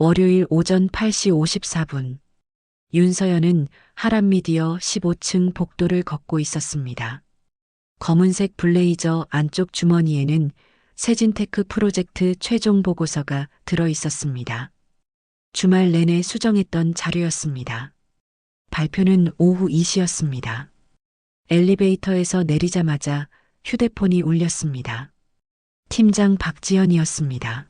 월요일 오전 8시 54분. 윤서연은 하람미디어 15층 복도를 걷고 있었습니다. 검은색 블레이저 안쪽 주머니에는 세진테크 프로젝트 최종 보고서가 들어 있었습니다. 주말 내내 수정했던 자료였습니다. 발표는 오후 2시였습니다. 엘리베이터에서 내리자마자 휴대폰이 울렸습니다. 팀장 박지연이었습니다.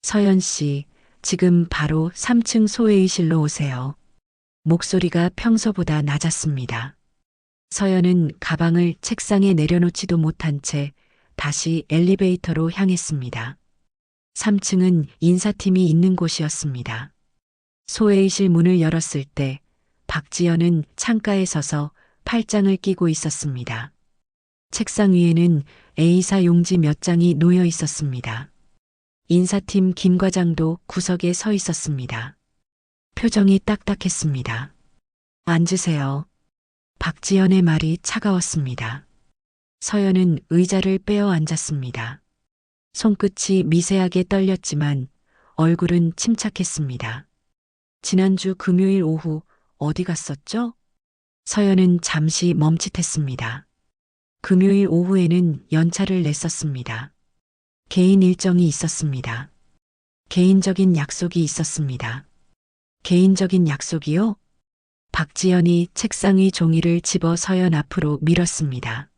서연 씨, 지금 바로 3층 소회의실로 오세요. 목소리가 평소보다 낮았습니다. 서연은 가방을 책상에 내려놓지도 못한 채 다시 엘리베이터로 향했습니다. 3층은 인사팀이 있는 곳이었습니다. 소회의실 문을 열었을 때 박지연은 창가에 서서 팔짱을 끼고 있었습니다. 책상 위에는 A사 용지 몇 장이 놓여 있었습니다. 인사팀 김 과장도 구석에 서 있었습니다. 표정이 딱딱했습니다. 앉으세요. 박지연의 말이 차가웠습니다. 서연은 의자를 빼어 앉았습니다. 손끝이 미세하게 떨렸지만 얼굴은 침착했습니다. 지난주 금요일 오후 어디 갔었죠? 서연은 잠시 멈칫했습니다. 금요일 오후에는 연차를 냈었습니다. 개인 일정이 있었습니다. 개인적인 약속이 있었습니다. 개인적인 약속이요? 박지연이 책상 위 종이를 집어 서연 앞으로 밀었습니다.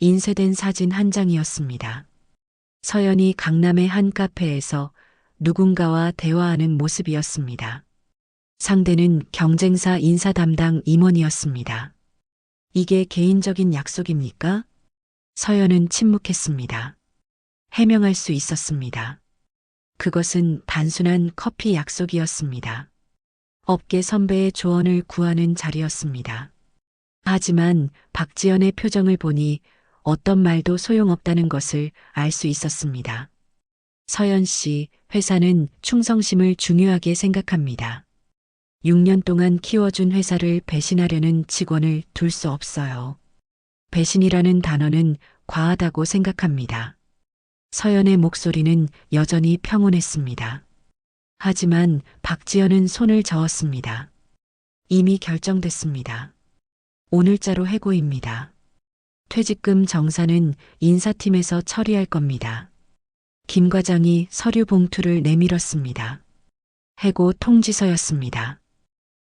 인쇄된 사진 한 장이었습니다. 서연이 강남의 한 카페에서 누군가와 대화하는 모습이었습니다. 상대는 경쟁사 인사 담당 임원이었습니다. 이게 개인적인 약속입니까? 서연은 침묵했습니다. 해명할 수 있었습니다. 그것은 단순한 커피 약속이었습니다. 업계 선배의 조언을 구하는 자리였습니다. 하지만 박지연의 표정을 보니 어떤 말도 소용없다는 것을 알 수 있었습니다. 서연 씨, 회사는 충성심을 중요하게 생각합니다. 6년 동안 키워준 회사를 배신하려는 직원을 둘 수 없어요. 배신이라는 단어는 과하다고 생각합니다. 서연의 목소리는 여전히 평온했습니다. 하지만 박지연은 손을 저었습니다. 이미 결정됐습니다. 오늘자로 해고입니다. 퇴직금 정산은 인사팀에서 처리할 겁니다. 김 과장이 서류 봉투를 내밀었습니다. 해고 통지서였습니다.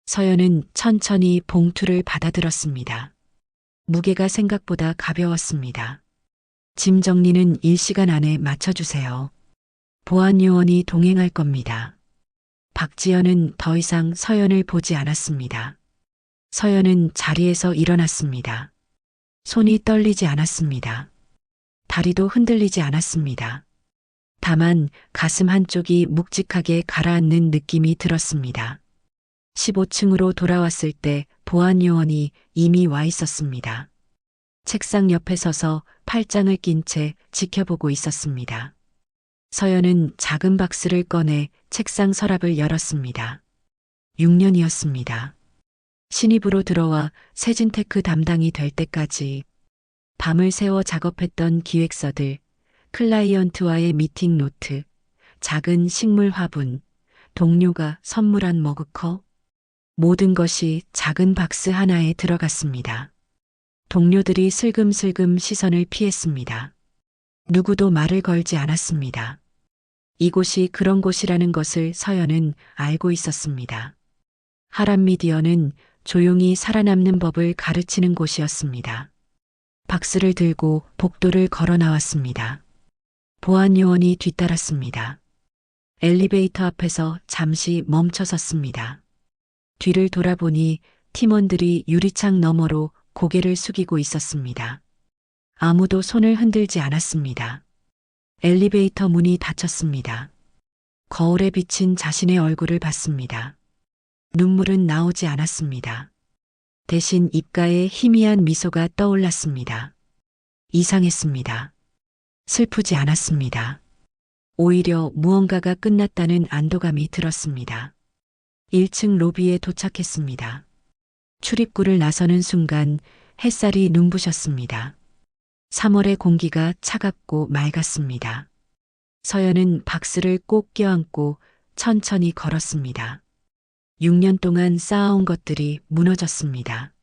서연은 천천히 봉투를 받아들었습니다. 무게가 생각보다 가벼웠습니다. 짐 정리는 1시간 안에 마쳐주세요. 보안 요원이 동행할 겁니다. 박지연은 더 이상 서연을 보지 않았습니다. 서연은 자리에서 일어났습니다. 손이 떨리지 않았습니다. 다리도 흔들리지 않았습니다. 다만 가슴 한쪽이 묵직하게 가라앉는 느낌이 들었습니다. 15층으로 돌아왔을 때 보안 요원이 이미 와 있었습니다. 책상 옆에 서서 팔짱을 낀 채 지켜보고 있었습니다. 서연은 작은 박스를 꺼내 책상 서랍을 열었습니다. 6년이었습니다. 신입으로 들어와 세진테크 담당이 될 때까지 밤을 새워 작업했던 기획서들, 클라이언트와의 미팅 노트, 작은 식물 화분, 동료가 선물한 머그컵, 모든 것이 작은 박스 하나에 들어갔습니다. 동료들이 슬금슬금 시선을 피했습니다. 누구도 말을 걸지 않았습니다. 이곳이 그런 곳이라는 것을 서연은 알고 있었습니다. 하람미디어는 조용히 살아남는 법을 가르치는 곳이었습니다. 박스를 들고 복도를 걸어 나왔습니다. 보안 요원이 뒤따랐습니다. 엘리베이터 앞에서 잠시 멈춰 섰습니다. 뒤를 돌아보니 팀원들이 유리창 너머로 고개를 숙이고 있었습니다. 아무도 손을 흔들지 않았습니다. 엘리베이터 문이 닫혔습니다. 거울에 비친 자신의 얼굴을 봤습니다. 눈물은 나오지 않았습니다. 대신 입가에 희미한 미소가 떠올랐습니다. 이상했습니다. 슬프지 않았습니다. 오히려 무언가가 끝났다는 안도감이 들었습니다. 1층 로비에 도착했습니다. 출입구를 나서는 순간 햇살이 눈부셨습니다. 3월의 공기가 차갑고 맑았습니다. 서연은 박스를 꼭 껴안고 천천히 걸었습니다. 6년 동안 쌓아온 것들이 무너졌습니다.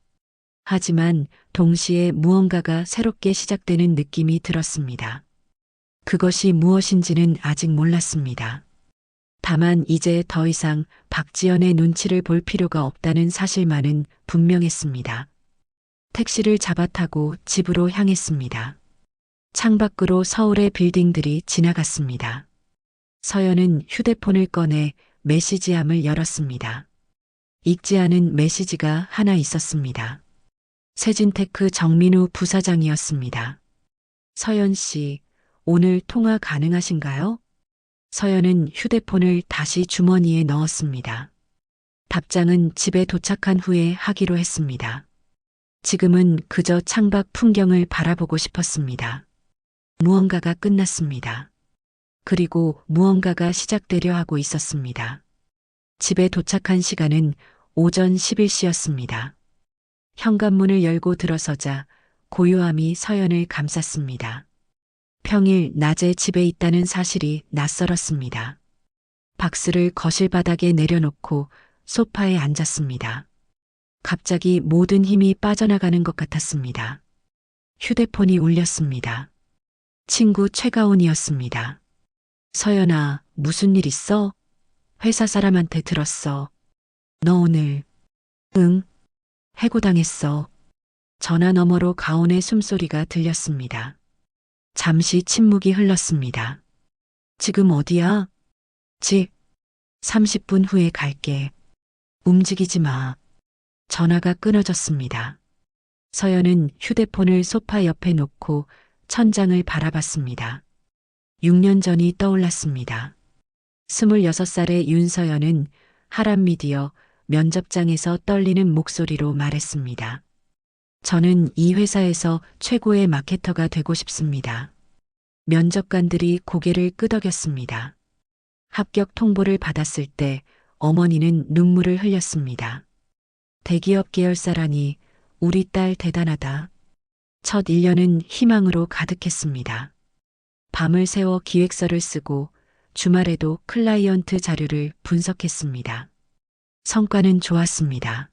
하지만 동시에 무언가가 새롭게 시작되는 느낌이 들었습니다. 그것이 무엇인지는 아직 몰랐습니다. 다만 이제 더 이상 박지연의 눈치를 볼 필요가 없다는 사실만은 분명했습니다. 택시를 잡아타고 집으로 향했습니다. 창밖으로 서울의 빌딩들이 지나갔습니다. 서연은 휴대폰을 꺼내 메시지함을 열었습니다. 읽지 않은 메시지가 하나 있었습니다. 세진테크 정민우 부사장이었습니다. 서연 씨, 오늘 통화 가능하신가요? 서연은 휴대폰을 다시 주머니에 넣었습니다. 답장은 집에 도착한 후에 하기로 했습니다. 지금은 그저 창밖 풍경을 바라보고 싶었습니다. 무언가가 끝났습니다. 그리고 무언가가 시작되려 하고 있었습니다. 집에 도착한 시간은 오전 11시였습니다. 현관문을 열고 들어서자 고요함이 서연을 감쌌습니다. 평일 낮에 집에 있다는 사실이 낯설었습니다. 박스를 거실 바닥에 내려놓고 소파에 앉았습니다. 갑자기 모든 힘이 빠져나가는 것 같았습니다. 휴대폰이 울렸습니다. 친구 최가온이었습니다. 서연아, 무슨 일 있어? 회사 사람한테 들었어. 너 오늘, 응, 해고당했어. 전화 너머로 가온의 숨소리가 들렸습니다. 잠시 침묵이 흘렀습니다. 지금 어디야? 집. 30분 후에 갈게. 움직이지 마. 전화가 끊어졌습니다. 서연은 휴대폰을 소파 옆에 놓고 천장을 바라봤습니다. 6년 전이 떠올랐습니다. 26살의 윤서연은 하람미디어 면접장에서 떨리는 목소리로 말했습니다. 저는 이 회사에서 최고의 마케터가 되고 싶습니다. 면접관들이 고개를 끄덕였습니다. 합격 통보를 받았을 때 어머니는 눈물을 흘렸습니다. 대기업 계열사라니 우리 딸 대단하다. 첫 1년은 희망으로 가득했습니다. 밤을 새워 기획서를 쓰고 주말에도 클라이언트 자료를 분석했습니다. 성과는 좋았습니다.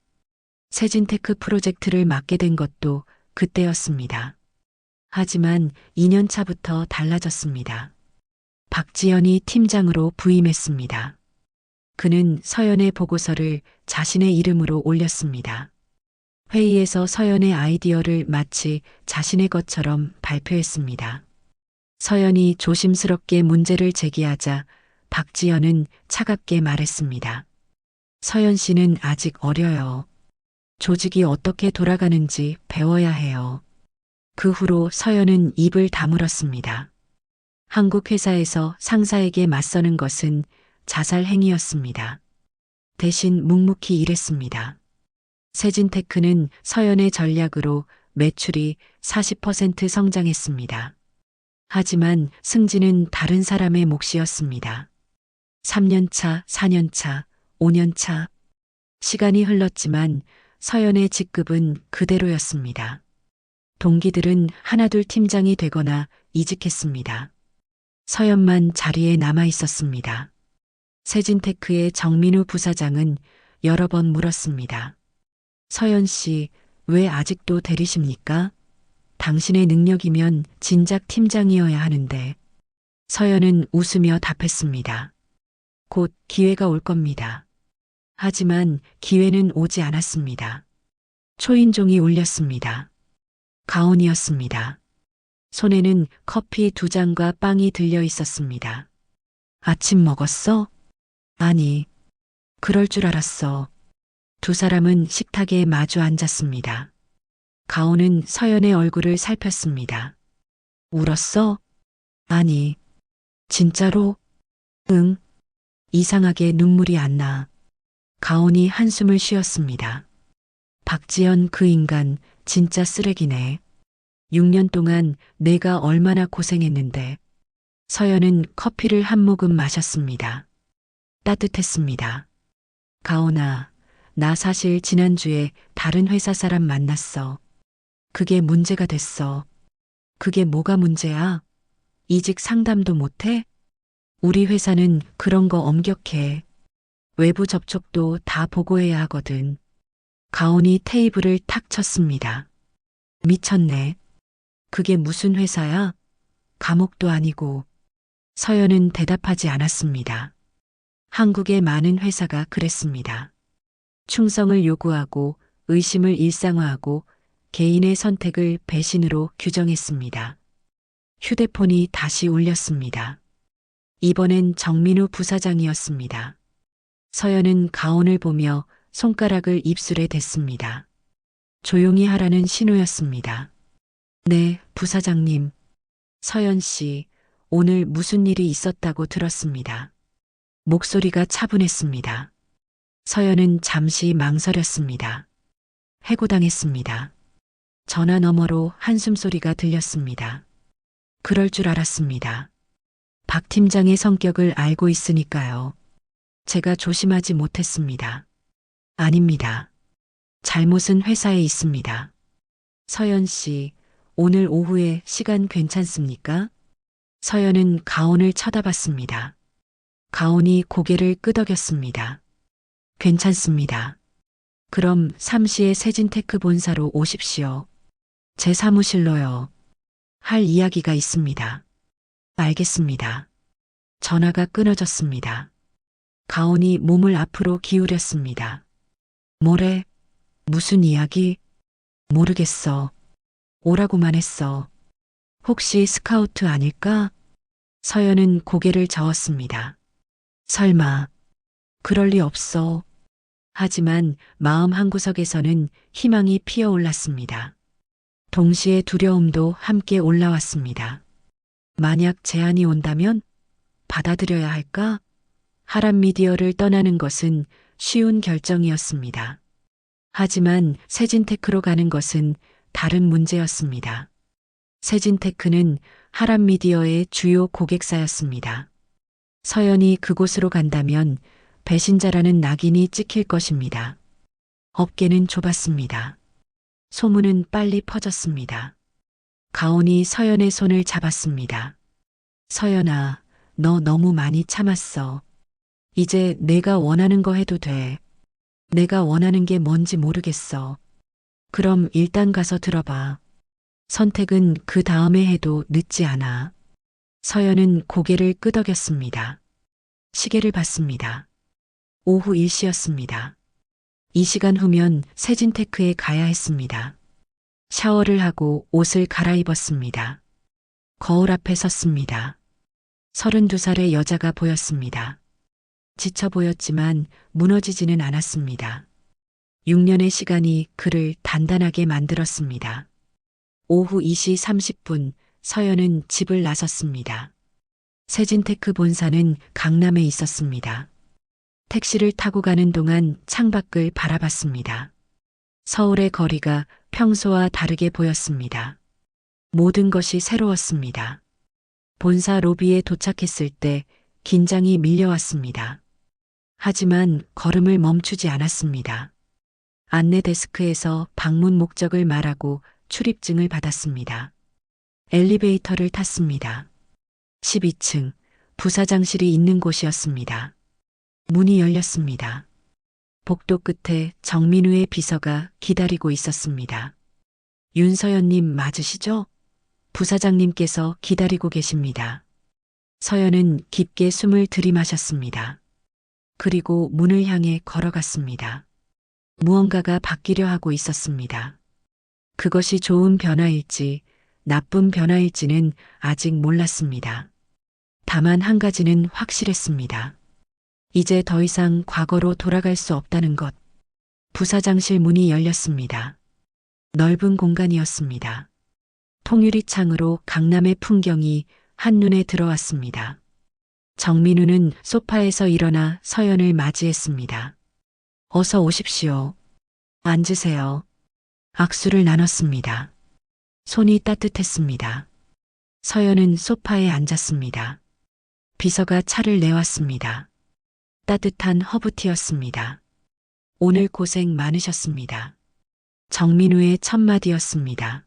세진테크 프로젝트를 맡게 된 것도 그때였습니다. 하지만 2년 차부터 달라졌습니다. 박지연이 팀장으로 부임했습니다. 그는 서연의 보고서를 자신의 이름으로 올렸습니다. 회의에서 서연의 아이디어를 마치 자신의 것처럼 발표했습니다. 서연이 조심스럽게 문제를 제기하자 박지연은 차갑게 말했습니다. 서연 씨는 아직 어려요. 조직이 어떻게 돌아가는지 배워야 해요. 그 후로 서연은 입을 다물었습니다. 한국 회사에서 상사에게 맞서는 것은 자살 행위였습니다. 대신 묵묵히 일했습니다. 세진테크는 서연의 전략으로 매출이 40% 성장했습니다. 하지만 승진은 다른 사람의 몫이었습니다. 3년 차, 4년 차, 5년 차. 시간이 흘렀지만 서연의 직급은 그대로였습니다. 동기들은 하나둘 팀장이 되거나 이직했습니다. 서연만 자리에 남아 있었습니다. 세진테크의 정민우 부사장은 여러 번 물었습니다. 서연 씨, 왜 아직도 대리십니까? 당신의 능력이면 진작 팀장이어야 하는데. 서연은 웃으며 답했습니다. 곧 기회가 올 겁니다. 하지만 기회는 오지 않았습니다. 초인종이 울렸습니다. 가온이었습니다. 손에는 커피 2잔과 빵이 들려 있었습니다. 아침 먹었어? 아니, 그럴 줄 알았어. 두 사람은 식탁에 마주 앉았습니다. 가온은 서연의 얼굴을 살폈습니다. 울었어? 아니, 진짜로? 응. 이상하게 눈물이 안 나. 가온이 한숨을 쉬었습니다. 박지연 그 인간 진짜 쓰레기네. 6년 동안 내가 얼마나 고생했는데. 서연은 커피를 한 모금 마셨습니다. 따뜻했습니다. 가온아, 나 사실 지난주에 다른 회사 사람 만났어. 그게 문제가 됐어. 그게 뭐가 문제야? 이직 상담도 못해? 우리 회사는 그런 거 엄격해. 외부 접촉도 다 보고해야 하거든. 가온이 테이블을 탁 쳤습니다. 미쳤네. 그게 무슨 회사야? 감옥도 아니고. 서연은 대답하지 않았습니다. 한국의 많은 회사가 그랬습니다. 충성을 요구하고 의심을 일상화하고 개인의 선택을 배신으로 규정했습니다. 휴대폰이 다시 울렸습니다. 이번엔 정민우 부사장이었습니다. 서연은 가온을 보며 손가락을 입술에 댔습니다. 조용히 하라는 신호였습니다. 네, 부사장님. 서연 씨, 오늘 무슨 일이 있었다고 들었습니다. 목소리가 차분했습니다. 서연은 잠시 망설였습니다. 해고당했습니다. 전화 너머로 한숨소리가 들렸습니다. 그럴 줄 알았습니다. 박 팀장의 성격을 알고 있으니까요. 제가 조심하지 못했습니다. 아닙니다. 잘못은 회사에 있습니다. 서연 씨, 오늘 오후에 시간 괜찮습니까? 서연은 가온을 쳐다봤습니다. 가온이 고개를 끄덕였습니다. 괜찮습니다. 그럼 3시에 세진테크 본사로 오십시오. 제 사무실로요. 할 이야기가 있습니다. 알겠습니다. 전화가 끊어졌습니다. 가온이 몸을 앞으로 기울였습니다. 뭐래? 무슨 이야기? 모르겠어. 오라고만 했어. 혹시 스카우트 아닐까? 서연은 고개를 저었습니다. 설마. 그럴 리 없어. 하지만 마음 한구석에서는 희망이 피어올랐습니다. 동시에 두려움도 함께 올라왔습니다. 만약 제안이 온다면 받아들여야 할까? 하람 미디어를 떠나는 것은 쉬운 결정이었습니다. 하지만 세진테크로 가는 것은 다른 문제였습니다. 세진테크는 하람 미디어의 주요 고객사였습니다. 서연이 그곳으로 간다면 배신자라는 낙인이 찍힐 것입니다. 업계는 좁았습니다. 소문은 빨리 퍼졌습니다. 가온이 서연의 손을 잡았습니다. 서연아, 너 너무 많이 참았어. 이제 내가 원하는 거 해도 돼. 내가 원하는 게 뭔지 모르겠어. 그럼 일단 가서 들어봐. 선택은 그 다음에 해도 늦지 않아. 서연은 고개를 끄덕였습니다. 시계를 봤습니다. 오후 1시였습니다. 이 시간 후면 세진테크에 가야 했습니다. 샤워를 하고 옷을 갈아입었습니다. 거울 앞에 섰습니다. 32살의 여자가 보였습니다. 지쳐 보였지만 무너지지는 않았습니다. 6년의 시간이 그를 단단하게 만들었습니다. 오후 2시 30분 서연은 집을 나섰습니다. 세진테크 본사는 강남에 있었습니다. 택시를 타고 가는 동안 창밖을 바라봤습니다. 서울의 거리가 평소와 다르게 보였습니다. 모든 것이 새로웠습니다. 본사 로비에 도착했을 때 긴장이 밀려왔습니다. 하지만 걸음을 멈추지 않았습니다. 안내 데스크에서 방문 목적을 말하고 출입증을 받았습니다. 엘리베이터를 탔습니다. 12층 부사장실이 있는 곳이었습니다. 문이 열렸습니다. 복도 끝에 정민우의 비서가 기다리고 있었습니다. 윤서연님 맞으시죠? 부사장님께서 기다리고 계십니다. 서연은 깊게 숨을 들이마셨습니다. 그리고 문을 향해 걸어갔습니다. 무언가가 바뀌려 하고 있었습니다. 그것이 좋은 변화일지 나쁜 변화일지는 아직 몰랐습니다. 다만 한 가지는 확실했습니다. 이제 더 이상 과거로 돌아갈 수 없다는 것. 부사장실 문이 열렸습니다. 넓은 공간이었습니다. 통유리 창으로 강남의 풍경이 한눈에 들어왔습니다. 정민우는 소파에서 일어나 서연을 맞이했습니다. 어서 오십시오. 앉으세요. 악수를 나눴습니다. 손이 따뜻했습니다. 서연은 소파에 앉았습니다. 비서가 차를 내왔습니다. 따뜻한 허브티였습니다. 오늘 고생 많으셨습니다. 정민우의 첫 마디였습니다.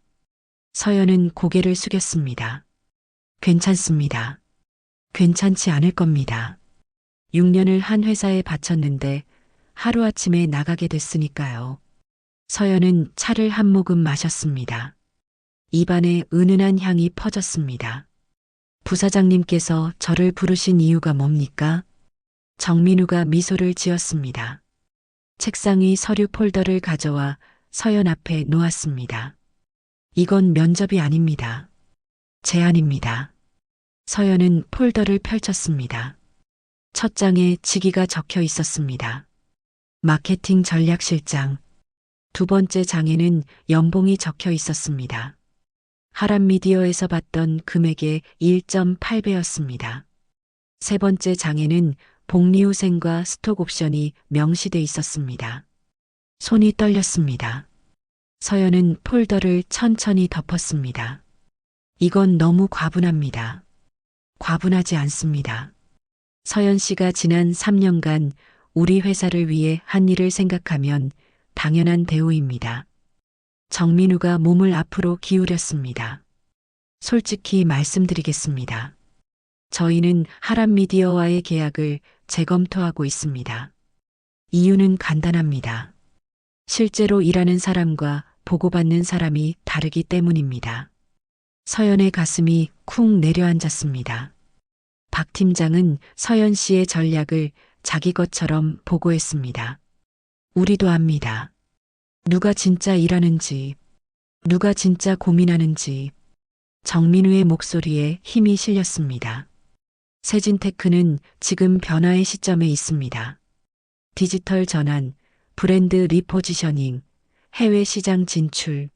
서연은 고개를 숙였습니다. 괜찮습니다. 괜찮지 않을 겁니다. 6년을 한 회사에 바쳤는데 하루아침에 나가게 됐으니까요. 서연은 차를 한 모금 마셨습니다. 입안에 은은한 향이 퍼졌습니다. 부사장님께서 저를 부르신 이유가 뭡니까? 정민우가 미소를 지었습니다. 책상 위 서류 폴더를 가져와 서연 앞에 놓았습니다. 이건 면접이 아닙니다. 제안입니다. 서연은 폴더를 펼쳤습니다. 첫 장에 직위가 적혀 있었습니다. 마케팅 전략실장. 두 번째 장에는 연봉이 적혀 있었습니다. 하람미디어에서 받던 금액의 1.8배였습니다. 세 번째 장에는 복리후생과 스톡옵션이 명시돼 있었습니다. 손이 떨렸습니다. 서연은 폴더를 천천히 덮었습니다. 이건 너무 과분합니다. 과분하지 않습니다. 서연 씨가 지난 3년간 우리 회사를 위해 한 일을 생각하면 당연한 대우입니다. 정민우가 몸을 앞으로 기울였습니다. 솔직히 말씀드리겠습니다. 저희는 하람미디어와의 계약을 재검토하고 있습니다. 이유는 간단합니다. 실제로 일하는 사람과 보고받는 사람이 다르기 때문입니다. 서연의 가슴이 쿵 내려앉았습니다. 박 팀장은 서연 씨의 전략을 자기 것처럼 보고했습니다. 우리도 압니다. 누가 진짜 일하는지, 누가 진짜 고민하는지. 정민우의 목소리에 힘이 실렸습니다. 세진테크는 지금 변화의 시점에 있습니다. 디지털 전환, 브랜드 리포지셔닝, 해외 시장 진출.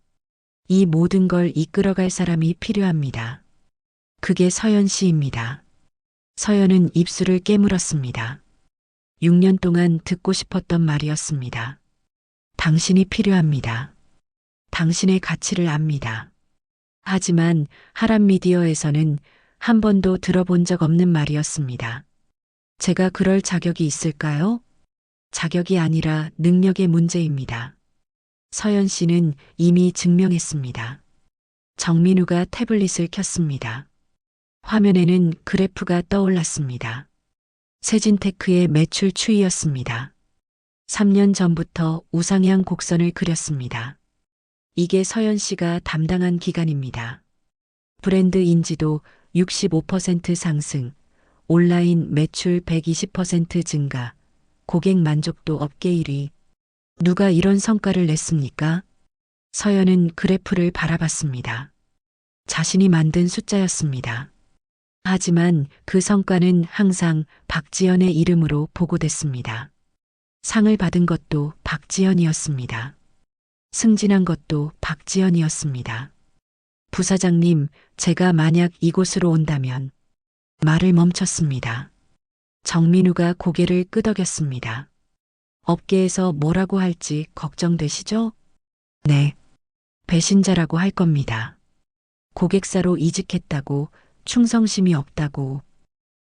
이 모든 걸 이끌어갈 사람이 필요합니다. 그게 서연 씨입니다. 서연은 입술을 깨물었습니다. 6년 동안 듣고 싶었던 말이었습니다. 당신이 필요합니다. 당신의 가치를 압니다. 하지만 하람미디어에서는 한 번도 들어본 적 없는 말이었습니다. 제가 그럴 자격이 있을까요? 자격이 아니라 능력의 문제입니다. 서연 씨는 이미 증명했습니다. 정민우가 태블릿을 켰습니다. 화면에는 그래프가 떠올랐습니다. 세진테크의 매출 추이였습니다. 3년 전부터 우상향 곡선을 그렸습니다. 이게 서연 씨가 담당한 기간입니다. 브랜드 인지도 65% 상승, 온라인 매출 120% 증가, 고객 만족도 업계 1위. 누가 이런 성과를 냈습니까? 서연은 그래프를 바라봤습니다. 자신이 만든 숫자였습니다. 하지만 그 성과는 항상 박지연의 이름으로 보고됐습니다. 상을 받은 것도 박지연이었습니다. 승진한 것도 박지연이었습니다. 부사장님, 제가 만약 이곳으로 온다면. 말을 멈췄습니다. 정민우가 고개를 끄덕였습니다. 업계에서 뭐라고 할지 걱정되시죠? 네. 배신자라고 할 겁니다. 고객사로 이직했다고, 충성심이 없다고.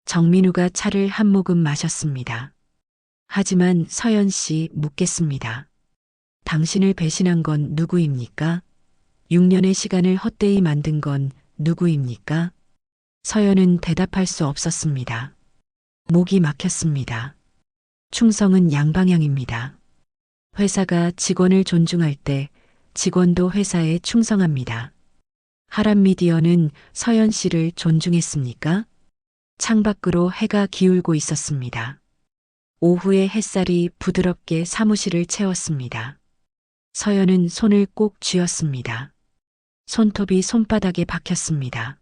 정민우가 차를 한 모금 마셨습니다. 하지만 서연 씨 묻겠습니다. 당신을 배신한 건 누구입니까? 6년의 시간을 헛되이 만든 건 누구입니까? 서연은 대답할 수 없었습니다. 목이 막혔습니다. 충성은 양방향입니다. 회사가 직원을 존중할 때 직원도 회사에 충성합니다. 하람미디어는 서연 씨를 존중했습니까? 창밖으로 해가 기울고 있었습니다. 오후의 햇살이 부드럽게 사무실을 채웠습니다. 서연은 손을 꼭 쥐었습니다. 손톱이 손바닥에 박혔습니다.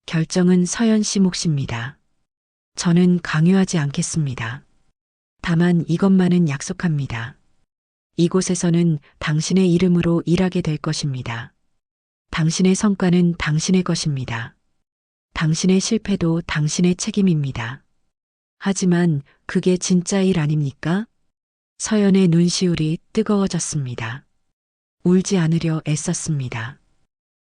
결정은 서연 씨 몫입니다. 저는 강요하지 않겠습니다. 다만 이것만은 약속합니다. 이곳에서는 당신의 이름으로 일하게 될 것입니다. 당신의 성과는 당신의 것입니다. 당신의 실패도 당신의 책임입니다. 하지만 그게 진짜 일 아닙니까? 서연의 눈시울이 뜨거워졌습니다. 울지 않으려 애썼습니다.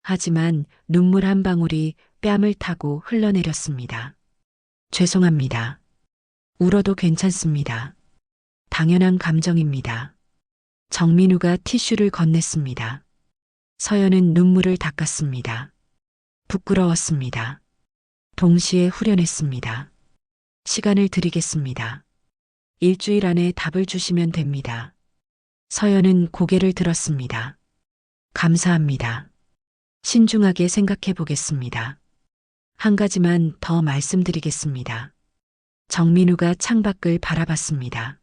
하지만 눈물 한 방울이 뺨을 타고 흘러내렸습니다. 죄송합니다. 울어도 괜찮습니다. 당연한 감정입니다. 정민우가 티슈를 건넸습니다. 서연은 눈물을 닦았습니다. 부끄러웠습니다. 동시에 후련했습니다. 시간을 드리겠습니다. 일주일 안에 답을 주시면 됩니다. 서연은 고개를 들었습니다. 감사합니다. 신중하게 생각해 보겠습니다. 한 가지만 더 말씀드리겠습니다. 정민우가 창밖을 바라봤습니다.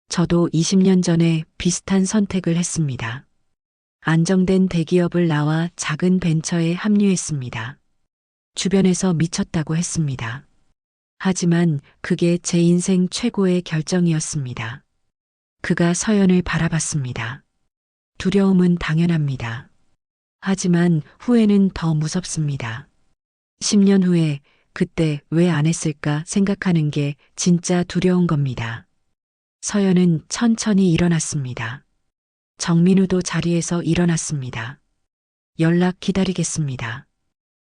저도 20년 전에 비슷한 선택을 했습니다. 안정된 대기업을 나와 작은 벤처에 합류했습니다. 주변에서 미쳤다고 했습니다. 하지만 그게 제 인생 최고의 결정이었습니다. 그가 서연을 바라봤습니다. 두려움은 당연합니다. 하지만 후회는 더 무섭습니다. 10년 후에 그때 왜 안 했을까 생각하는 게 진짜 두려운 겁니다. 서연은 천천히 일어났습니다. 정민우도 자리에서 일어났습니다. 연락 기다리겠습니다.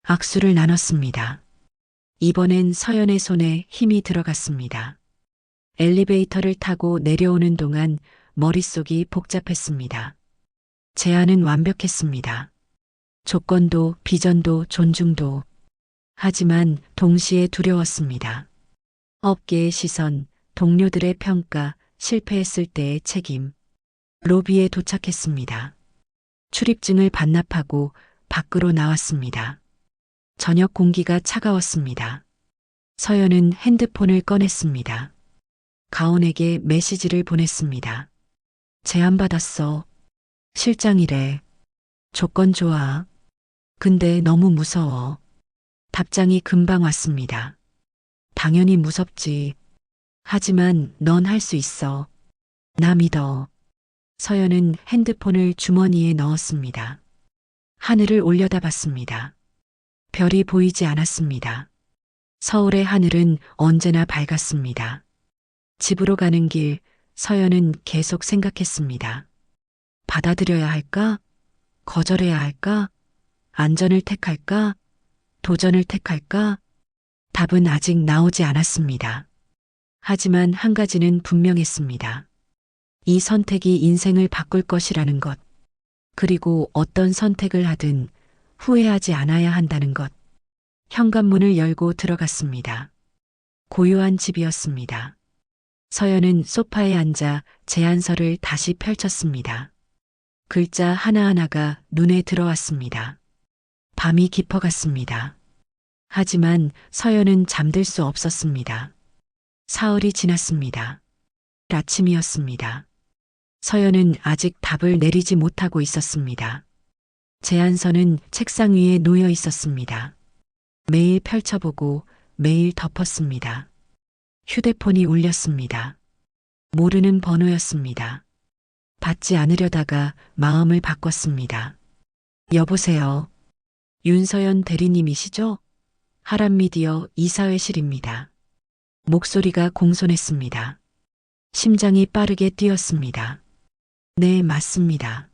악수를 나눴습니다. 이번엔 서연의 손에 힘이 들어갔습니다. 엘리베이터를 타고 내려오는 동안 머릿속이 복잡했습니다. 제안은 완벽했습니다. 조건도 비전도 존중도. 하지만 동시에 두려웠습니다. 업계의 시선, 동료들의 평가, 실패했을 때의 책임. 로비에 도착했습니다. 출입증을 반납하고 밖으로 나왔습니다. 저녁 공기가 차가웠습니다. 서연은 핸드폰을 꺼냈습니다. 가온에게 메시지를 보냈습니다. 제안받았어. 실장이래. 조건 좋아. 근데 너무 무서워. 답장이 금방 왔습니다. 당연히 무섭지. 하지만 넌 할 수 있어. 나 믿어. 서연은 핸드폰을 주머니에 넣었습니다. 하늘을 올려다봤습니다. 별이 보이지 않았습니다. 서울의 하늘은 언제나 밝았습니다. 집으로 가는 길, 서연은 계속 생각했습니다. 받아들여야 할까? 거절해야 할까? 안전을 택할까? 도전을 택할까? 답은 아직 나오지 않았습니다. 하지만 한 가지는 분명했습니다. 이 선택이 인생을 바꿀 것이라는 것. 그리고 어떤 선택을 하든 후회하지 않아야 한다는 것. 현관문을 열고 들어갔습니다. 고요한 집이었습니다. 서연은 소파에 앉아 제안서를 다시 펼쳤습니다. 글자 하나하나가 눈에 들어왔습니다. 밤이 깊어갔습니다. 하지만 서연은 잠들 수 없었습니다. 사흘이 지났습니다. 아침이었습니다. 서연은 아직 답을 내리지 못하고 있었습니다. 제안서는 책상 위에 놓여 있었습니다. 매일 펼쳐보고 매일 덮었습니다. 휴대폰이 울렸습니다. 모르는 번호였습니다. 받지 않으려다가 마음을 바꿨습니다. 여보세요. 윤서연 대리님이시죠? 하람미디어 이사회실입니다. 목소리가 공손했습니다. 심장이 빠르게 뛰었습니다. 네, 맞습니다.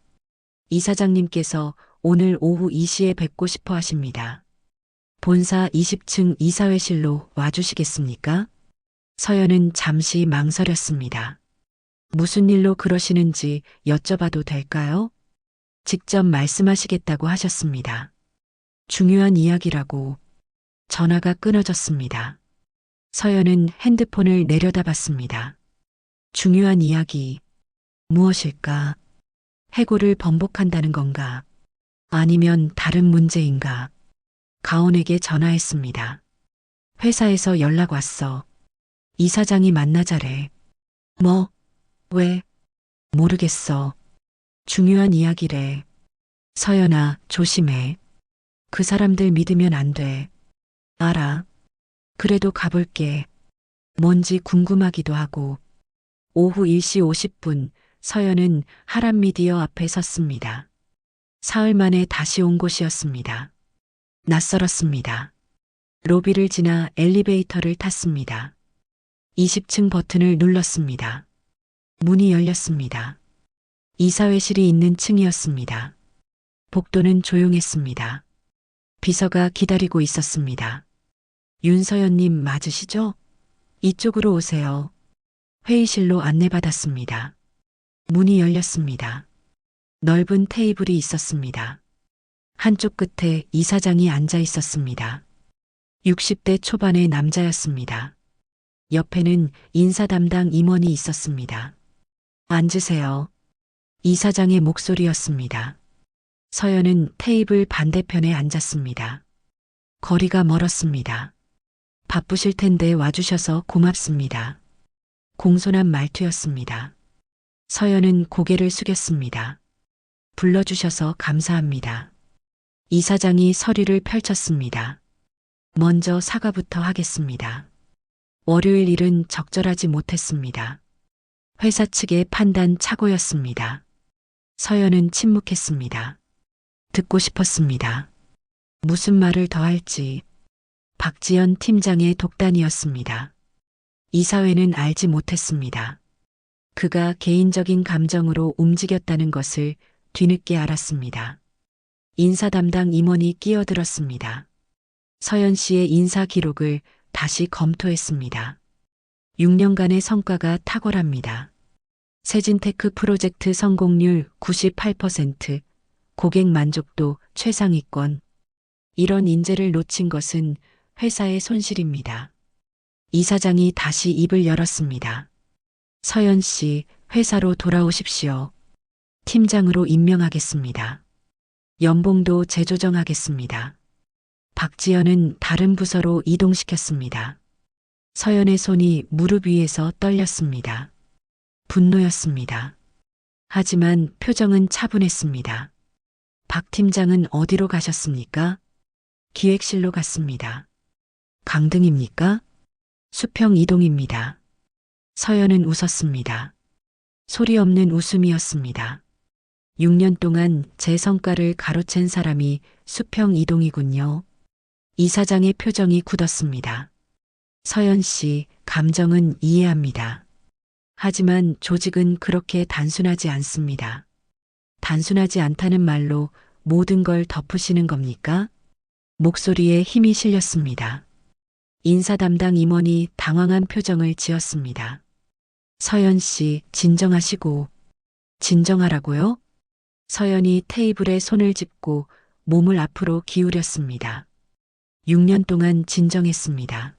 이사장님께서 오늘 오후 2시에 뵙고 싶어 하십니다. 본사 20층 이사회실로 와주시겠습니까? 서연은 잠시 망설였습니다. 무슨 일로 그러시는지 여쭤봐도 될까요? 직접 말씀하시겠다고 하셨습니다. 중요한 이야기라고. 전화가 끊어졌습니다. 서연은 핸드폰을 내려다봤습니다. 중요한 이야기. 무엇일까? 해고를 번복한다는 건가? 아니면 다른 문제인가? 가온에게 전화했습니다. 회사에서 연락 왔어. 이사장이 만나자래. 뭐? 왜? 모르겠어. 중요한 이야기래. 서연아, 조심해. 그 사람들 믿으면 안 돼. 알아. 그래도 가볼게. 뭔지 궁금하기도 하고. 오후 1시 50분 서연은 하람미디어 앞에 섰습니다. 사흘 만에 다시 온 곳이었습니다. 낯설었습니다. 로비를 지나 엘리베이터를 탔습니다. 20층 버튼을 눌렀습니다. 문이 열렸습니다. 이사회실이 있는 층이었습니다. 복도는 조용했습니다. 비서가 기다리고 있었습니다. 윤서연님 맞으시죠? 이쪽으로 오세요. 회의실로 안내받았습니다. 문이 열렸습니다. 넓은 테이블이 있었습니다. 한쪽 끝에 이사장이 앉아 있었습니다. 60대 초반의 남자였습니다. 옆에는 인사 담당 임원이 있었습니다. 앉으세요. 이사장의 목소리였습니다. 서연은 테이블 반대편에 앉았습니다. 거리가 멀었습니다. 바쁘실 텐데 와주셔서 고맙습니다. 공손한 말투였습니다. 서연은 고개를 숙였습니다. 불러주셔서 감사합니다. 이사장이 서류를 펼쳤습니다. 먼저 사과부터 하겠습니다. 월요일 일은 적절하지 못했습니다. 회사 측의 판단 착오였습니다. 서연은 침묵했습니다. 듣고 싶었습니다. 무슨 말을 더 할지. 박지연 팀장의 독단이었습니다. 이사회는 알지 못했습니다. 그가 개인적인 감정으로 움직였다는 것을 뒤늦게 알았습니다. 인사 담당 임원이 끼어들었습니다. 서연 씨의 인사 기록을 다시 검토했습니다. 6년간의 성과가 탁월합니다. 세진테크 프로젝트 성공률 98%, 고객 만족도 최상위권. 이런 인재를 놓친 것은 회사의 손실입니다. 이사장이 다시 입을 열었습니다. 서연 씨, 회사로 돌아오십시오. 팀장으로 임명하겠습니다. 연봉도 재조정하겠습니다. 박지연은 다른 부서로 이동시켰습니다. 서연의 손이 무릎 위에서 떨렸습니다. 분노였습니다. 하지만 표정은 차분했습니다. 박 팀장은 어디로 가셨습니까? 기획실로 갔습니다. 강등입니까? 수평 이동입니다. 서연은 웃었습니다. 소리 없는 웃음이었습니다. 6년 동안 제 성과를 가로챈 사람이 수평 이동이군요. 이사장의 표정이 굳었습니다. 서연 씨, 감정은 이해합니다. 하지만 조직은 그렇게 단순하지 않습니다. 단순하지 않다는 말로 모든 걸 덮으시는 겁니까? 목소리에 힘이 실렸습니다. 인사 담당 임원이 당황한 표정을 지었습니다. 서연 씨, 진정하시고. 진정하라고요? 서연이 테이블에 손을 짚고 몸을 앞으로 기울였습니다. 6년 동안 진정했습니다.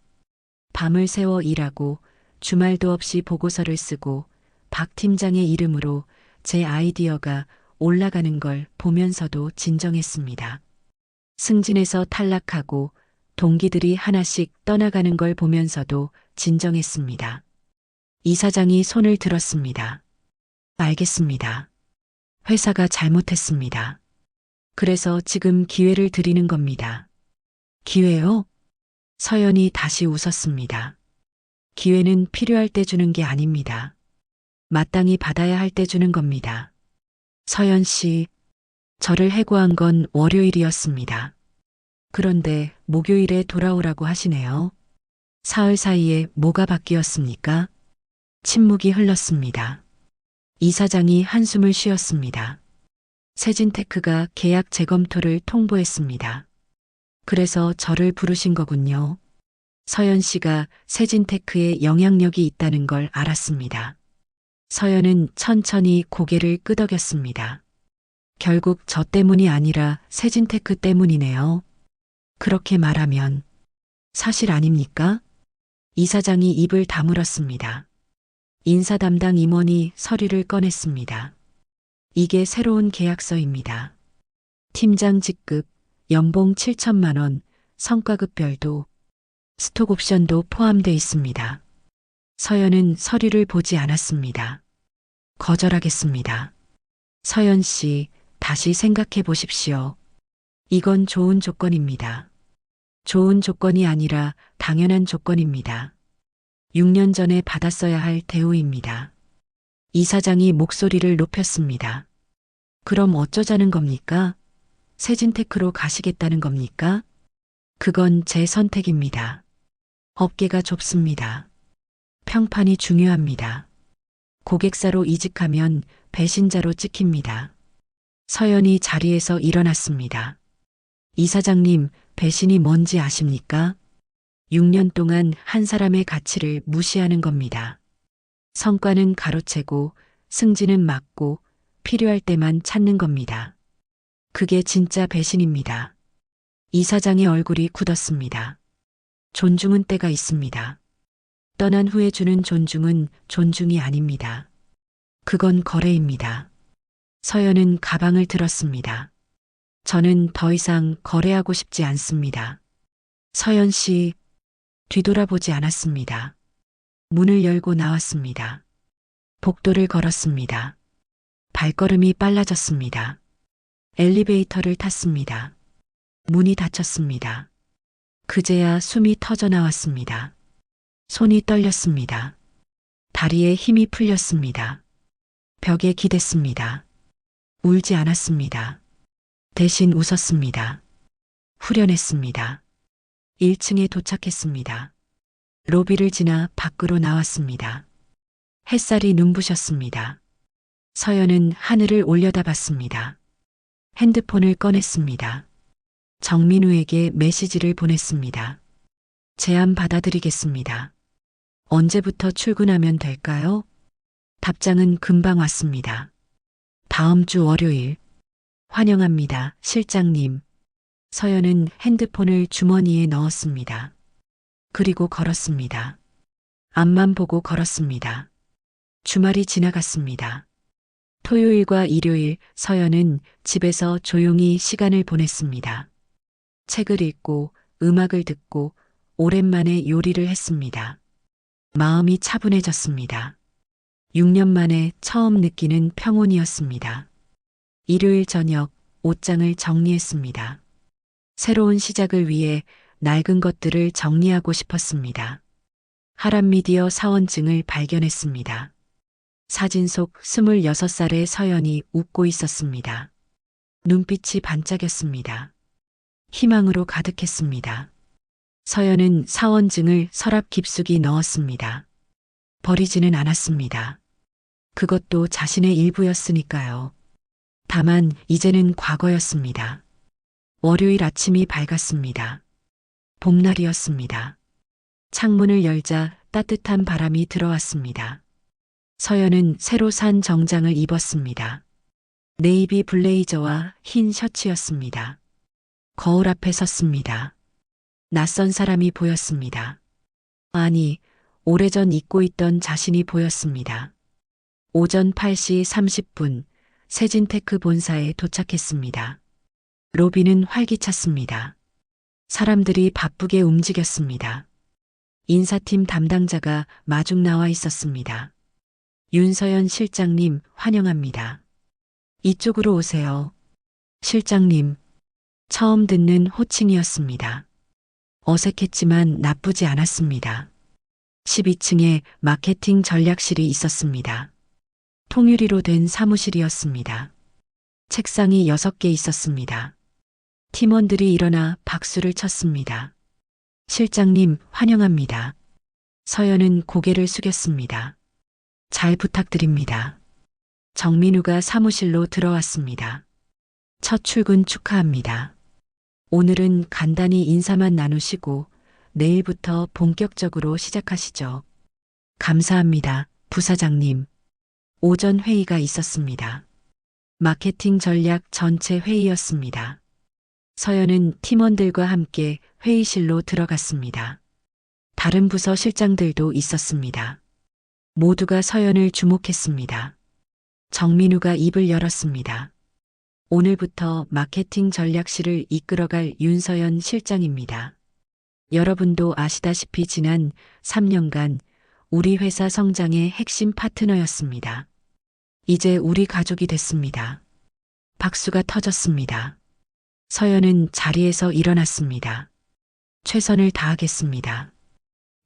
밤을 새워 일하고 주말도 없이 보고서를 쓰고 박 팀장의 이름으로 제 아이디어가 올라가는 걸 보면서도 진정했습니다. 승진에서 탈락하고 동기들이 하나씩 떠나가는 걸 보면서도 진정했습니다. 이사장이 손을 들었습니다. 알겠습니다. 회사가 잘못했습니다. 그래서 지금 기회를 드리는 겁니다. 기회요? 서연이 다시 웃었습니다. 기회는 필요할 때 주는 게 아닙니다. 마땅히 받아야 할 때 주는 겁니다. 서연 씨, 저를 해고한 건 월요일이었습니다. 그런데 목요일에 돌아오라고 하시네요. 사흘 사이에 뭐가 바뀌었습니까? 침묵이 흘렀습니다. 이사장이 한숨을 쉬었습니다. 세진테크가 계약 재검토를 통보했습니다. 그래서 저를 부르신 거군요. 서연 씨가 세진테크에 영향력이 있다는 걸 알았습니다. 서연은 천천히 고개를 끄덕였습니다. 결국 저 때문이 아니라 세진테크 때문이네요. 그렇게 말하면 사실 아닙니까? 이사장이 입을 다물었습니다. 인사 담당 임원이 서류를 꺼냈습니다. 이게 새로운 계약서입니다. 팀장 직급, 연봉 7천만 원, 성과급별도, 스톡 옵션도 포함되어 있습니다. 서연은 서류를 보지 않았습니다. 거절하겠습니다. 서연 씨, 다시 생각해 보십시오. 이건 좋은 조건입니다. 좋은 조건이 아니라 당연한 조건입니다. 6년 전에 받았어야 할 대우입니다. 이사장이 목소리를 높였습니다. 그럼 어쩌자는 겁니까? 세진테크로 가시겠다는 겁니까? 그건 제 선택입니다. 업계가 좁습니다. 평판이 중요합니다. 고객사로 이직하면 배신자로 찍힙니다. 서연이 자리에서 일어났습니다. 이사장님, 배신이 뭔지 아십니까? 6년 동안 한 사람의 가치를 무시하는 겁니다. 성과는 가로채고 승진은 막고 필요할 때만 찾는 겁니다. 그게 진짜 배신입니다. 이사장의 얼굴이 굳었습니다. 존중은 때가 있습니다. 떠난 후에 주는 존중은 존중이 아닙니다. 그건 거래입니다. 서연은 가방을 들었습니다. 저는 더 이상 거래하고 싶지 않습니다. 서연 씨, 뒤돌아보지 않았습니다. 문을 열고 나왔습니다. 복도를 걸었습니다. 발걸음이 빨라졌습니다. 엘리베이터를 탔습니다. 문이 닫혔습니다. 그제야 숨이 터져 나왔습니다. 손이 떨렸습니다. 다리에 힘이 풀렸습니다. 벽에 기댔습니다. 울지 않았습니다. 대신 웃었습니다. 후련했습니다. 1층에 도착했습니다. 로비를 지나 밖으로 나왔습니다. 햇살이 눈부셨습니다. 서연은 하늘을 올려다봤습니다. 핸드폰을 꺼냈습니다. 정민우에게 메시지를 보냈습니다. 제안 받아들이겠습니다. 언제부터 출근하면 될까요? 답장은 금방 왔습니다. 다음 주 월요일. 환영합니다, 실장님. 서연은 핸드폰을 주머니에 넣었습니다. 그리고 걸었습니다. 앞만 보고 걸었습니다. 주말이 지나갔습니다. 토요일과 일요일 서연은 집에서 조용히 시간을 보냈습니다. 책을 읽고 음악을 듣고 오랜만에 요리를 했습니다. 마음이 차분해졌습니다. 6년 만에 처음 느끼는 평온이었습니다. 일요일 저녁 옷장을 정리했습니다. 새로운 시작을 위해 낡은 것들을 정리하고 싶었습니다. 하람미디어 사원증을 발견했습니다. 사진 속 26살의 서연이 웃고 있었습니다. 눈빛이 반짝였습니다. 희망으로 가득했습니다. 서연은 사원증을 서랍 깊숙이 넣었습니다. 버리지는 않았습니다. 그것도 자신의 일부였으니까요. 다만 이제는 과거였습니다. 월요일 아침이 밝았습니다. 봄날이었습니다. 창문을 열자 따뜻한 바람이 들어왔습니다. 서연은 새로 산 정장을 입었습니다. 네이비 블레이저와 흰 셔츠였습니다. 거울 앞에 섰습니다. 낯선 사람이 보였습니다. 아니, 오래전 잊고 있던 자신이 보였습니다. 오전 8시 30분 세진테크 본사에 도착했습니다. 로비는 활기찼습니다. 사람들이 바쁘게 움직였습니다. 인사팀 담당자가 마중 나와 있었습니다. 윤서연 실장님 환영합니다. 이쪽으로 오세요. 실장님. 처음 듣는 호칭이었습니다. 어색했지만 나쁘지 않았습니다. 12층에 마케팅 전략실이 있었습니다. 통유리로 된 사무실이었습니다. 책상이 6개 있었습니다. 팀원들이 일어나 박수를 쳤습니다. 실장님 환영합니다. 서연은 고개를 숙였습니다. 잘 부탁드립니다. 정민우가 사무실로 들어왔습니다. 첫 출근 축하합니다. 오늘은 간단히 인사만 나누시고 내일부터 본격적으로 시작하시죠. 감사합니다, 부사장님. 오전 회의가 있었습니다. 마케팅 전략 전체 회의였습니다. 서연은 팀원들과 함께 회의실로 들어갔습니다. 다른 부서 실장들도 있었습니다. 모두가 서연을 주목했습니다. 정민우가 입을 열었습니다. 오늘부터 마케팅 전략실을 이끌어갈 윤서연 실장입니다. 여러분도 아시다시피 지난 3년간 우리 회사 성장의 핵심 파트너였습니다. 이제 우리 가족이 됐습니다. 박수가 터졌습니다. 서연은 자리에서 일어났습니다. 최선을 다하겠습니다.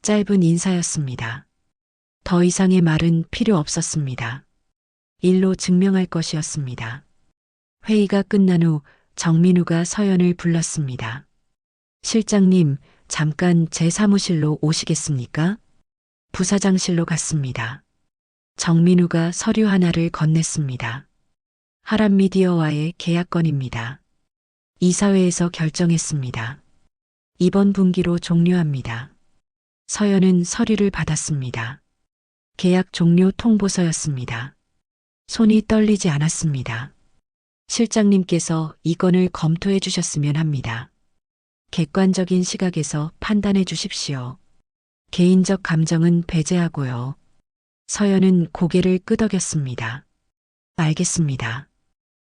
짧은 인사였습니다. 더 이상의 말은 필요 없었습니다. 일로 증명할 것이었습니다. 회의가 끝난 후 정민우가 서연을 불렀습니다. 실장님, 잠깐 제 사무실로 오시겠습니까? 부사장실로 갔습니다. 정민우가 서류 하나를 건넸습니다. 하람미디어와의 계약건입니다. 이사회에서 결정했습니다. 이번 분기로 종료합니다. 서연은 서류를 받았습니다. 계약 종료 통보서였습니다. 손이 떨리지 않았습니다. 실장님께서 이 건을 검토해 주셨으면 합니다. 객관적인 시각에서 판단해 주십시오. 개인적 감정은 배제하고요. 서연은 고개를 끄덕였습니다. 알겠습니다.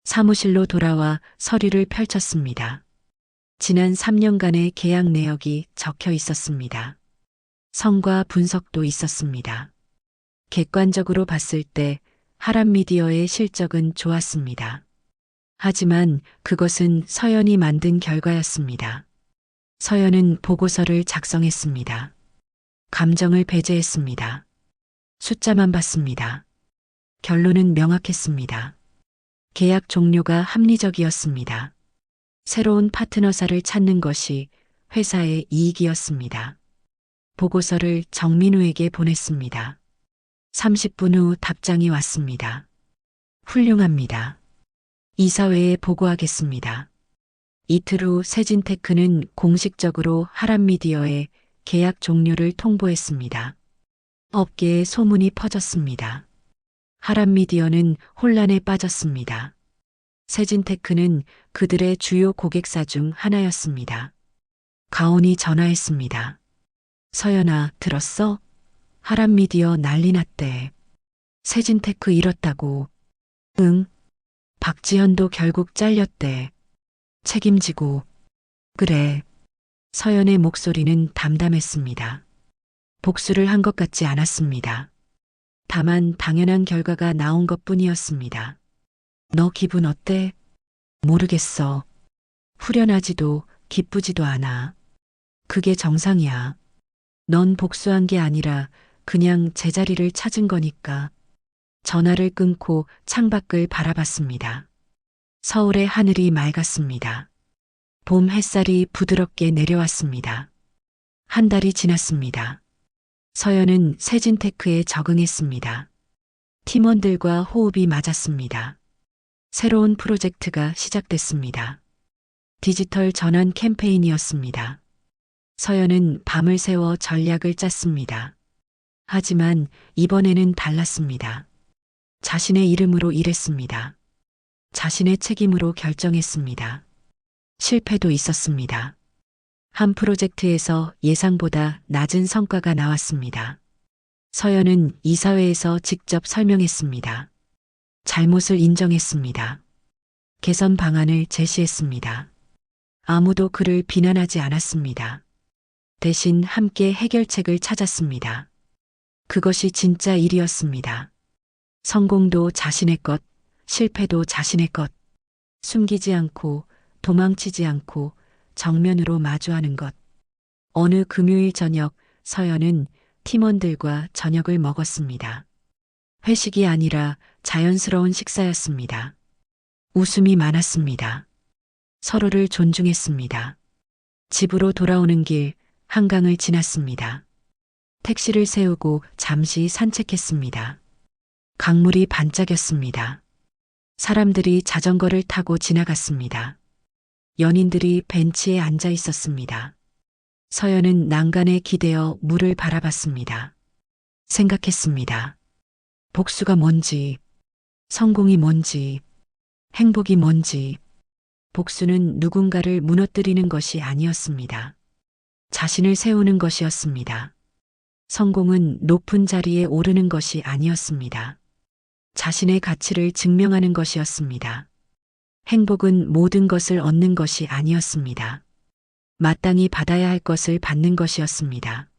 사무실로 돌아와 서류를 펼쳤습니다. 지난 3년간의 계약 내역이 적혀 있었습니다. 성과 분석도 있었습니다. 객관적으로 봤을 때 하람미디어의 실적은 좋았습니다. 하지만 그것은 서연이 만든 결과였습니다. 서연은 보고서를 작성했습니다. 감정을 배제했습니다. 숫자만 봤습니다. 결론은 명확했습니다. 계약 종료가 합리적이었습니다. 새로운 파트너사를 찾는 것이 회사의 이익이었습니다. 보고서를 정민우에게 보냈습니다. 30분 후 답장이 왔습니다. 훌륭합니다. 이사회에 보고하겠습니다. 이틀 후 세진테크는 공식적으로 하람미디어에 계약 종료를 통보했습니다. 업계에 소문이 퍼졌습니다. 하람미디어는 혼란에 빠졌습니다. 세진테크는 그들의 주요 고객사 중 하나였습니다. 가온이 전화했습니다. 서연아, 들었어? 하람미디어 난리 났대. 세진테크 잃었다고. 응. 박지현도 결국 잘렸대. 책임지고. 그래. 서연의 목소리는 담담했습니다. 복수를 한 것 같지 않았습니다. 다만 당연한 결과가 나온 것 뿐이었습니다. 너 기분 어때? 모르겠어. 후련하지도 기쁘지도 않아. 그게 정상이야. 넌 복수한 게 아니라 그냥 제자리를 찾은 거니까. 전화를 끊고 창밖을 바라봤습니다. 서울의 하늘이 맑았습니다. 봄 햇살이 부드럽게 내려왔습니다. 한 달이 지났습니다. 서연은 세진테크에 적응했습니다. 팀원들과 호흡이 맞았습니다. 새로운 프로젝트가 시작됐습니다. 디지털 전환 캠페인이었습니다. 서연은 밤을 새워 전략을 짰습니다. 하지만 이번에는 달랐습니다. 자신의 이름으로 일했습니다. 자신의 책임으로 결정했습니다. 실패도 있었습니다. 한 프로젝트에서 예상보다 낮은 성과가 나왔습니다. 서연은 이사회에서 직접 설명했습니다. 잘못을 인정했습니다. 개선 방안을 제시했습니다. 아무도 그를 비난하지 않았습니다. 대신 함께 해결책을 찾았습니다. 그것이 진짜 일이었습니다. 성공도 자신의 것, 실패도 자신의 것. 숨기지 않고 도망치지 않고 정면으로 마주하는 것. 어느 금요일 저녁 서연은 팀원들과 저녁을 먹었습니다. 회식이 아니라 자연스러운 식사였습니다. 웃음이 많았습니다. 서로를 존중했습니다. 집으로 돌아오는 길 한강을 지났습니다. 택시를 세우고 잠시 산책했습니다. 강물이 반짝였습니다. 사람들이 자전거를 타고 지나갔습니다. 연인들이 벤치에 앉아 있었습니다. 서연은 난간에 기대어 물을 바라봤습니다. 생각했습니다. 복수가 뭔지, 성공이 뭔지, 행복이 뭔지. 복수는 누군가를 무너뜨리는 것이 아니었습니다. 자신을 세우는 것이었습니다. 성공은 높은 자리에 오르는 것이 아니었습니다. 자신의 가치를 증명하는 것이었습니다. 행복은 모든 것을 얻는 것이 아니었습니다. 마땅히 받아야 할 것을 받는 것이었습니다.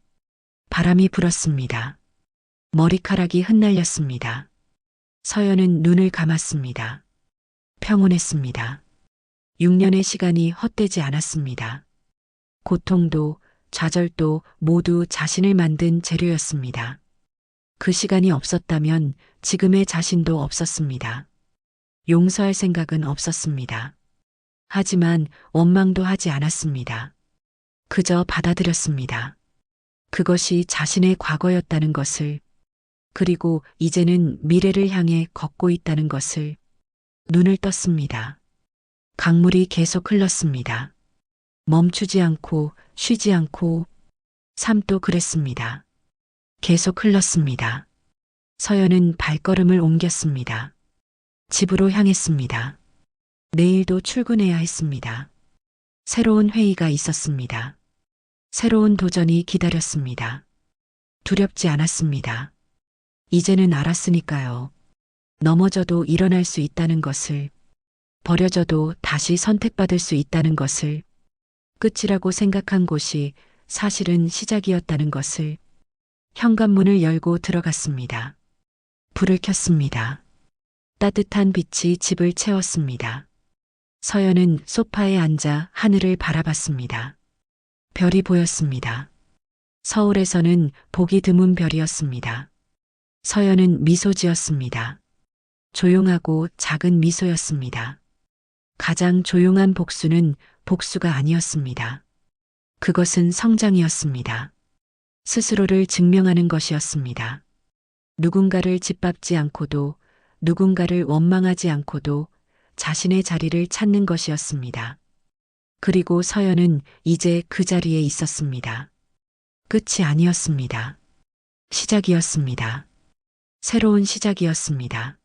바람이 불었습니다. 머리카락이 흩날렸습니다. 서연은 눈을 감았습니다. 평온했습니다. 6년의 시간이 헛되지 않았습니다. 고통도 좌절도 모두 자신을 만든 재료였습니다. 그 시간이 없었다면 지금의 자신도 없었습니다. 용서할 생각은 없었습니다. 하지만 원망도 하지 않았습니다. 그저 받아들였습니다. 그것이 자신의 과거였다는 것을, 그리고 이제는 미래를 향해 걷고 있다는 것을. 눈을 떴습니다. 강물이 계속 흘렀습니다. 멈추지 않고 쉬지 않고. 삶도 그랬습니다. 계속 흘렀습니다. 서연은 발걸음을 옮겼습니다. 집으로 향했습니다. 내일도 출근해야 했습니다. 새로운 회의가 있었습니다. 새로운 도전이 기다렸습니다. 두렵지 않았습니다. 이제는 알았으니까요. 넘어져도 일어날 수 있다는 것을, 버려져도 다시 선택받을 수 있다는 것을, 끝이라고 생각한 곳이 사실은 시작이었다는 것을. 현관문을 열고 들어갔습니다. 불을 켰습니다. 따뜻한 빛이 집을 채웠습니다. 서연은 소파에 앉아 하늘을 바라봤습니다. 별이 보였습니다. 서울에서는 보기 드문 별이었습니다. 서연은 미소 지었습니다. 조용하고 작은 미소였습니다. 가장 조용한 복수는 복수가 아니었습니다. 그것은 성장이었습니다. 스스로를 증명하는 것이었습니다. 누군가를 짓밟지 않고도, 누군가를 원망하지 않고도 자신의 자리를 찾는 것이었습니다. 그리고 서연은 이제 그 자리에 있었습니다. 끝이 아니었습니다. 시작이었습니다. 새로운 시작이었습니다.